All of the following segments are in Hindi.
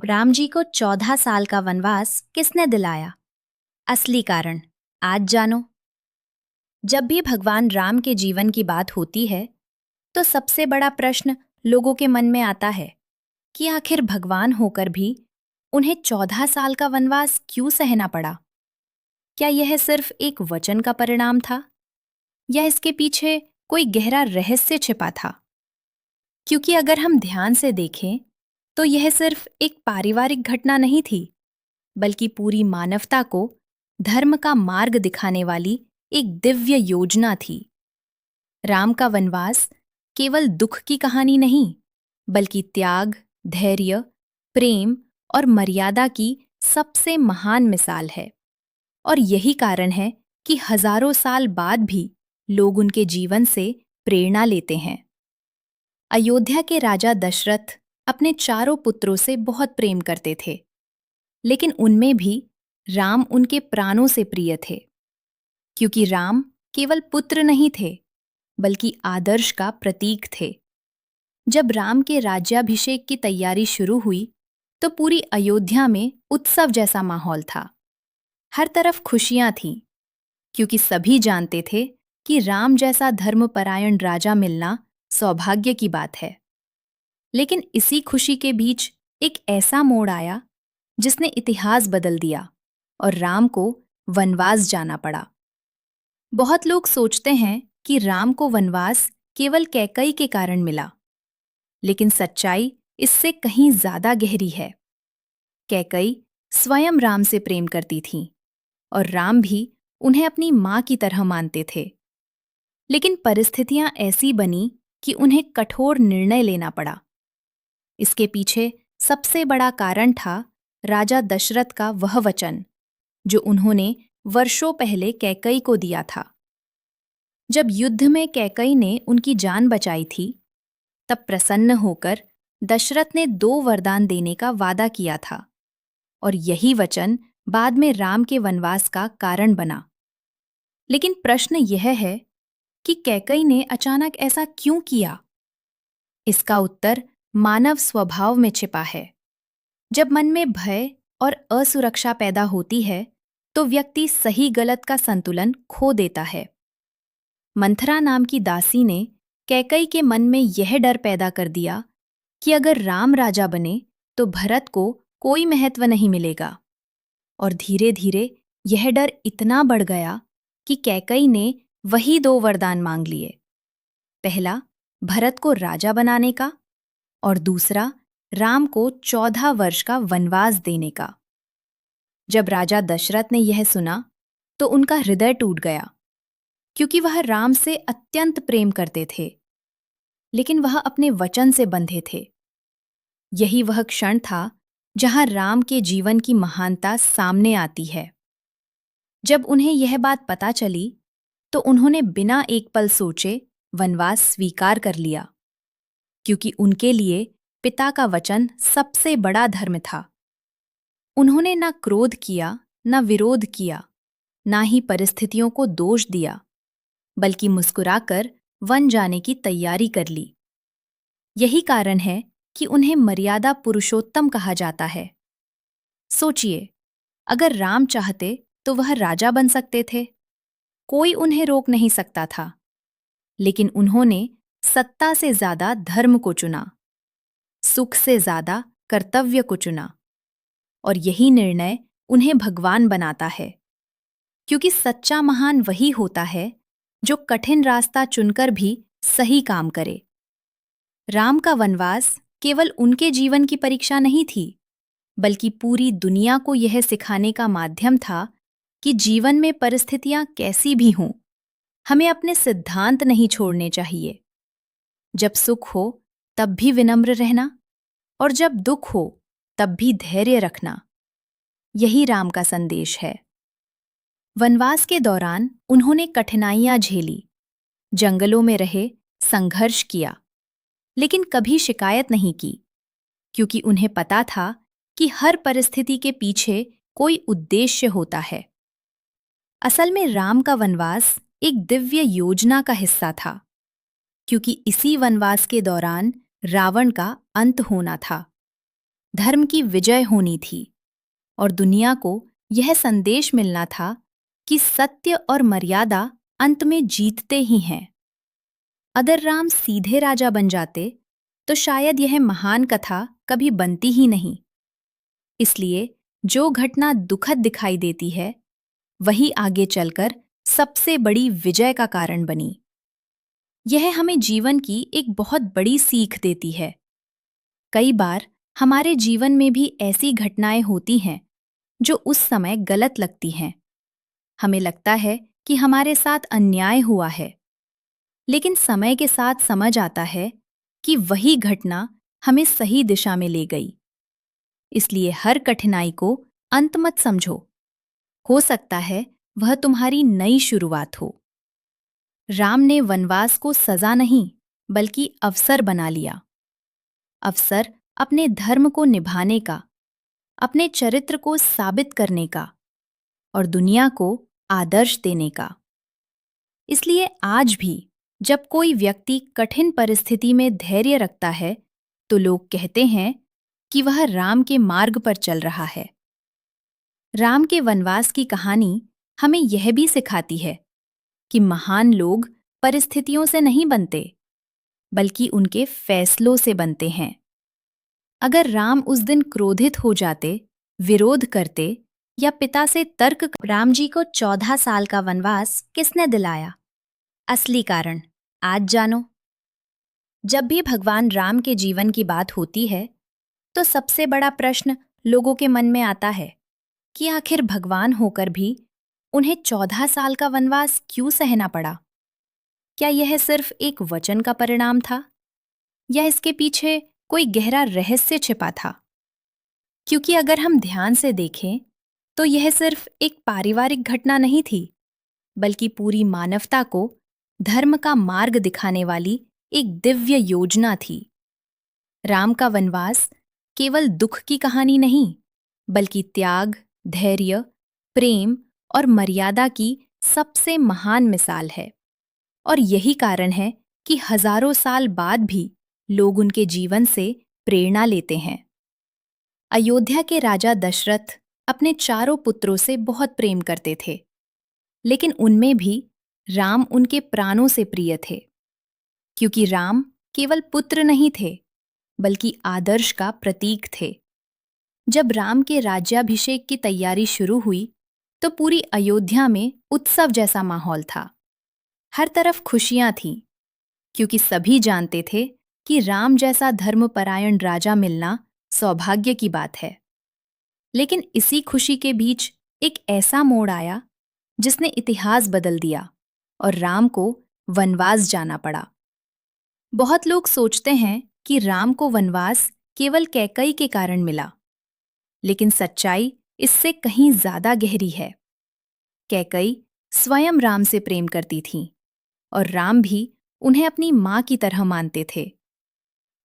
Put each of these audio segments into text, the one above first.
राम जी को 14 साल का वनवास किसने दिलाया? असली कारण आज जानो। जब भी भगवान राम के जीवन की बात होती है तो सबसे बड़ा प्रश्न लोगों के मन में आता है कि आखिर भगवान होकर भी उन्हें 14 साल का वनवास क्यों सहना पड़ा। क्या यह सिर्फ एक वचन का परिणाम था या इसके पीछे कोई गहरा रहस्य छिपा था? क्योंकि अगर हम ध्यान से देखें तो यह सिर्फ एक पारिवारिक घटना नहीं थी, बल्कि पूरी मानवता को धर्म का मार्ग दिखाने वाली एक दिव्य योजना थी। राम का वनवास केवल दुख की कहानी नहीं, बल्कि त्याग, धैर्य, प्रेम और मर्यादा की सबसे महान मिसाल है। और यही कारण है कि हजारों साल बाद भी लोग उनके जीवन से प्रेरणा लेते हैं। अयोध्या के राजा दशरथ अपने चारों पुत्रों से बहुत प्रेम करते थे, लेकिन उनमें भी राम उनके प्राणों से प्रिय थे, क्योंकि राम केवल पुत्र नहीं थे, बल्कि आदर्श का प्रतीक थे। जब राम के राज्याभिषेक की तैयारी शुरू हुई, तो पूरी अयोध्या में उत्सव जैसा माहौल था। हर तरफ खुशियां थीं, क्योंकि सभी जानते थे कि राम जैसा धर्मपरायण राजा मिलना सौभाग्य की बात है। लेकिन इसी खुशी के बीच एक ऐसा मोड़ आया जिसने इतिहास बदल दिया और राम को वनवास जाना पड़ा। बहुत लोग सोचते हैं कि राम को वनवास केवल कैकई के कारण मिला, लेकिन सच्चाई इससे कहीं ज्यादा गहरी है। कैकई स्वयं राम से प्रेम करती थीं और राम भी उन्हें अपनी मां की तरह मानते थे। लेकिन परिस्थितियां ऐसी बनी कि उन्हें कठोर निर्णय लेना पड़ा। इसके पीछे सबसे बड़ा कारण था राजा दशरथ का वह वचन जो उन्होंने वर्षों पहले कैकई को दिया था। जब युद्ध में कैकई ने उनकी जान बचाई थी, तब प्रसन्न होकर दशरथ ने 2 वरदान देने का वादा किया था, और यही वचन बाद में राम के वनवास का कारण बना। लेकिन प्रश्न यह है कि कैकई ने अचानक ऐसा क्यों किया? इसका उत्तर मानव स्वभाव में छिपा है। जब मन में भय और असुरक्षा पैदा होती है, तो व्यक्ति सही गलत का संतुलन खो देता है। मंथरा नाम की दासी ने कैकई के मन में यह डर पैदा कर दिया कि अगर राम राजा बने तो भरत को कोई महत्व नहीं मिलेगा। और धीरे धीरे यह डर इतना बढ़ गया कि कैकई ने वही 2 वरदान मांग लिए। पहला, भरत को राजा बनाने का, और दूसरा, राम को 14 वर्ष का वनवास देने का। जब राजा दशरथ ने यह सुना तो उनका हृदय टूट गया, क्योंकि वह राम से अत्यंत प्रेम करते थे, लेकिन वह अपने वचन से बंधे थे। यही वह क्षण था जहां राम के जीवन की महानता सामने आती है। जब उन्हें यह बात पता चली, तो उन्होंने बिना एक पल सोचे वनवास स्वीकार कर लिया, क्योंकि उनके लिए पिता का वचन सबसे बड़ा धर्म था। उन्होंने न क्रोध किया, न विरोध किया, न ही परिस्थितियों को दोष दिया, बल्कि मुस्कुराकर वन जाने की तैयारी कर ली। यही कारण है कि उन्हें मर्यादा पुरुषोत्तम कहा जाता है। सोचिए, अगर राम चाहते तो वह राजा बन सकते थे, कोई उन्हें रोक नहीं सकता था। लेकिन उन्होंने सत्ता से ज्यादा धर्म को चुना, सुख से ज्यादा कर्तव्य को चुना, और यही निर्णय उन्हें भगवान बनाता है। क्योंकि सच्चा महान वही होता है जो कठिन रास्ता चुनकर भी सही काम करे। राम का वनवास केवल उनके जीवन की परीक्षा नहीं थी, बल्कि पूरी दुनिया को यह सिखाने का माध्यम था कि जीवन में परिस्थितियां कैसी भी हों, हमें अपने सिद्धांत नहीं छोड़ने चाहिए। जब सुख हो तब भी विनम्र रहना, और जब दुख हो तब भी धैर्य रखना। यही राम का संदेश है। वनवास के दौरान उन्होंने कठिनाइयां झेली, जंगलों में रहे, संघर्ष किया, लेकिन कभी शिकायत नहीं की, क्योंकि उन्हें पता था कि हर परिस्थिति के पीछे कोई उद्देश्य होता है। असल में राम का वनवास एक दिव्य योजना का हिस्सा था, क्योंकि इसी वनवास के दौरान रावण का अंत होना था। धर्म की विजय होनी थी और दुनिया को यह संदेश मिलना था कि सत्य और मर्यादा अंत में जीतते ही हैं। अगर राम सीधे राजा बन जाते तो शायद यह महान कथा कभी बनती ही नहीं। इसलिए जो घटना दुखद दिखाई देती है वही आगे चलकर सबसे बड़ी विजय का कारण बनी। यह हमें जीवन की एक बहुत बड़ी सीख देती है। कई बार हमारे जीवन में भी ऐसी घटनाएं होती हैं जो उस समय गलत लगती हैं। हमें लगता है कि हमारे साथ अन्याय हुआ है, लेकिन समय के साथ समझ आता है कि वही घटना हमें सही दिशा में ले गई। इसलिए हर कठिनाई को अंत मत समझो। हो सकता है वह तुम्हारी नई शुरुआत हो। राम ने वनवास को सजा नहीं बल्कि अवसर बना लिया। अवसर अपने धर्म को निभाने का, अपने चरित्र को साबित करने का और दुनिया को आदर्श देने का। इसलिए आज भी जब कोई व्यक्ति कठिन परिस्थिति में धैर्य रखता है तो लोग कहते हैं कि वह राम के मार्ग पर चल रहा है। राम के वनवास की कहानी हमें यह भी सिखाती है कि महान लोग परिस्थितियों से नहीं बनते, बल्कि उनके फैसलों से बनते हैं। अगर राम उस दिन क्रोधित हो जाते, विरोध करते या पिता से राम जी को 14 साल का वनवास किसने दिलाया? असली कारण आज जानो। जब भी भगवान राम के जीवन की बात होती है तो सबसे बड़ा प्रश्न लोगों के मन में आता है कि आखिर भगवान होकर भी उन्हें 14 साल का वनवास क्यों सहना पड़ा? क्या यह सिर्फ एक वचन का परिणाम था या इसके पीछे कोई गहरा रहस्य छिपा था? क्योंकि अगर हम ध्यान से देखें तो यह सिर्फ एक पारिवारिक घटना नहीं थी, बल्कि पूरी मानवता को धर्म का मार्ग दिखाने वाली एक दिव्य योजना थी। राम का वनवास केवल दुख की कहानी नहीं, बल्कि त्याग, धैर्य, प्रेम और मर्यादा की सबसे महान मिसाल है। और यही कारण है कि हजारों साल बाद भी लोग उनके जीवन से प्रेरणा लेते हैं। अयोध्या के राजा दशरथ अपने चारों पुत्रों से बहुत प्रेम करते थे, लेकिन उनमें भी राम उनके प्राणों से प्रिय थे, क्योंकि राम केवल पुत्र नहीं थे, बल्कि आदर्श का प्रतीक थे। जब राम के राज्याभिषेक की तैयारी शुरू हुई, तो पूरी अयोध्या में उत्सव जैसा माहौल था। हर तरफ खुशियां थीं, क्योंकि सभी जानते थे कि राम जैसा धर्मपरायण राजा मिलना सौभाग्य की बात है। लेकिन इसी खुशी के बीच एक ऐसा मोड़ आया जिसने इतिहास बदल दिया और राम को वनवास जाना पड़ा। बहुत लोग सोचते हैं कि राम को वनवास केवल कैकई के कारण मिला, लेकिन सच्चाई इससे कहीं ज्यादा गहरी है। कैकई स्वयं राम से प्रेम करती थीं और राम भी उन्हें अपनी मां की तरह मानते थे।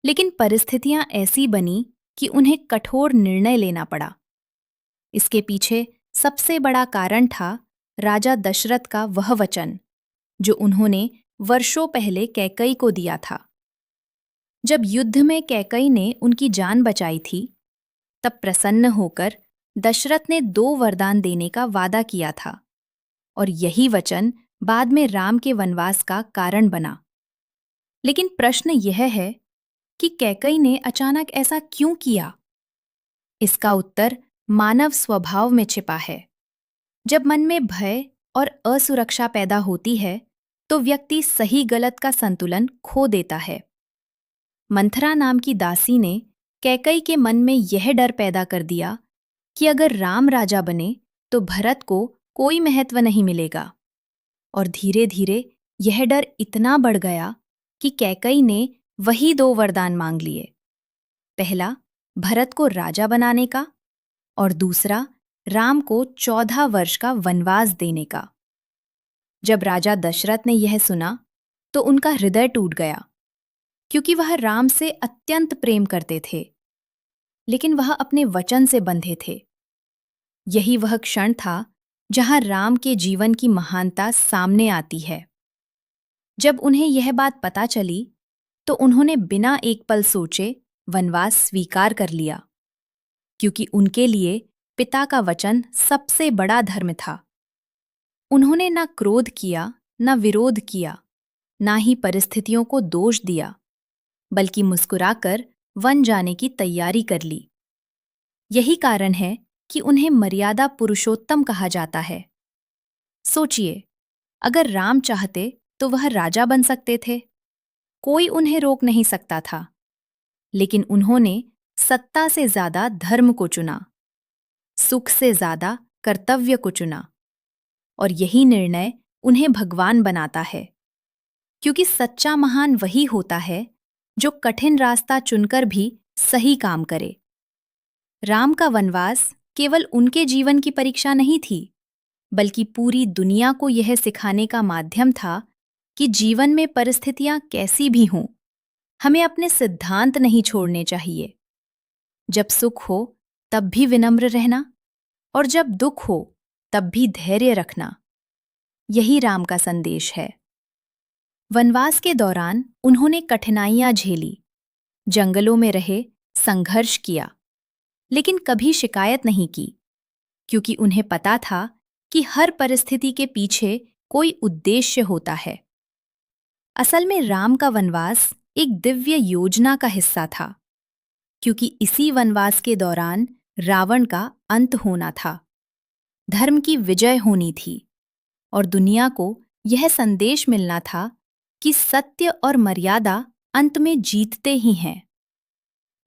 लेकिन परिस्थितियां ऐसी बनी कि उन्हें कठोर निर्णय लेना पड़ा। इसके पीछे सबसे बड़ा कारण था राजा दशरथ का वह वचन जो उन्होंने वर्षों पहले कैकई को दिया था। जब युद्ध में कैकई ने उनकी जान बचाई थी, तब प्रसन्न होकर दशरथ ने 2 वरदान देने का वादा किया था, और यही वचन बाद में राम के वनवास का कारण बना। लेकिन प्रश्न यह है कि कैकई ने अचानक ऐसा क्यों किया? इसका उत्तर मानव स्वभाव में छिपा है। जब मन में भय और असुरक्षा पैदा होती है, तो व्यक्ति सही गलत का संतुलन खो देता है। मंथरा नाम की दासी ने कैकई के मन में यह डर पैदा कर दिया कि अगर राम राजा बने तो भरत को कोई महत्व नहीं मिलेगा। और धीरे धीरे यह डर इतना बढ़ गया कि कैकई ने वही 2 वरदान मांग लिए। पहला, भरत को राजा बनाने का, और दूसरा, राम को 14 वर्ष का वनवास देने का। जब राजा दशरथ ने यह सुना तो उनका हृदय टूट गया, क्योंकि वह राम से अत्यंत प्रेम करते थे, लेकिन वह अपने वचन से बंधे थे। यही वह क्षण था जहां राम के जीवन की महानता सामने आती है। जब उन्हें यह बात पता चली, तो उन्होंने बिना एक पल सोचे वनवास स्वीकार कर लिया। क्योंकि उनके लिए पिता का वचन सबसे बड़ा धर्म था। उन्होंने न क्रोध किया, न विरोध किया, ना ही परिस्थितियों को दोष दिया, बल्कि मुस्कुराकर वन जाने की तैयारी कर ली। यही कारण है कि उन्हें मर्यादा पुरुषोत्तम कहा जाता है। सोचिए, अगर राम चाहते तो वह राजा बन सकते थे, कोई उन्हें रोक नहीं सकता था। लेकिन उन्होंने सत्ता से ज्यादा धर्म को चुना, सुख से ज्यादा कर्तव्य को चुना, और यही निर्णय उन्हें भगवान बनाता है। क्योंकि सच्चा महान वही होता है जो कठिन रास्ता चुनकर भी सही काम करे। राम का वनवास केवल उनके जीवन की परीक्षा नहीं थी, बल्कि पूरी दुनिया को यह सिखाने का माध्यम था कि जीवन में परिस्थितियां कैसी भी हों, हमें अपने सिद्धांत नहीं छोड़ने चाहिए। जब सुख हो तब भी विनम्र रहना, और जब दुख हो तब भी धैर्य रखना। यही राम का संदेश है। वनवास के दौरान उन्होंने कठिनाइयां झेली, जंगलों में रहे, संघर्ष किया, लेकिन कभी शिकायत नहीं की, क्योंकि उन्हें पता था कि हर परिस्थिति के पीछे कोई उद्देश्य होता है। असल में राम का वनवास एक दिव्य योजना का हिस्सा था, क्योंकि इसी वनवास के दौरान रावण का अंत होना था, धर्म की विजय होनी थी, और दुनिया को यह संदेश मिलना था कि सत्य और मर्यादा अंत में जीतते ही हैं।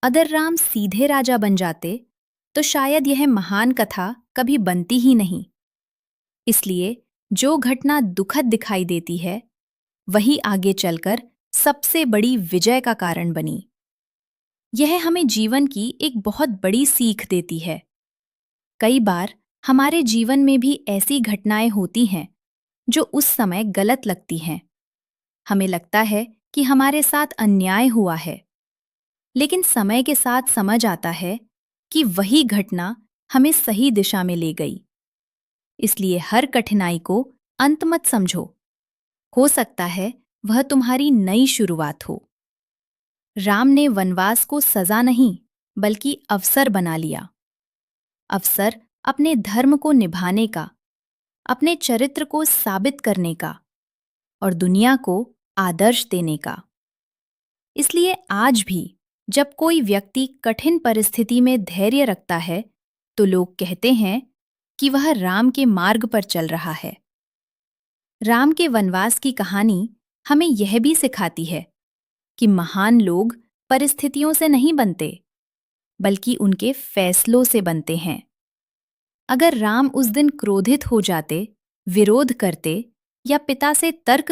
अगर राम सीधे राजा बन जाते तो शायद यह महान कथा कभी बनती ही नहीं। इसलिए जो घटना दुखद दिखाई देती है, वही आगे चलकर सबसे बड़ी विजय का कारण बनी। यह हमें जीवन की एक बहुत बड़ी सीख देती है। कई बार हमारे जीवन में भी ऐसी घटनाएं होती हैं जो उस समय गलत लगती हैं। हमें लगता है कि हमारे साथ अन्याय हुआ है, लेकिन समय के साथ समझ आता है कि वही घटना हमें सही दिशा में ले गई। इसलिए हर कठिनाई को अंत मत समझो। हो सकता है वह तुम्हारी नई शुरुआत हो। राम ने वनवास को सजा नहीं, बल्कि अवसर बना लिया। अवसर अपने धर्म को निभाने का, अपने चरित्र को साबित करने का, और दुनिया को आदर्श देने का। इसलिए आज भी जब कोई व्यक्ति कठिन परिस्थिति में धैर्य रखता है, तो लोग कहते हैं कि वह राम के मार्ग पर चल रहा है। राम के वनवास की कहानी हमें यह भी सिखाती है कि महान लोग परिस्थितियों से नहीं बनते, बल्कि उनके फैसलों से बनते हैं। अगर राम उस दिन क्रोधित हो जाते, विरोध करते, या पिता से तर्क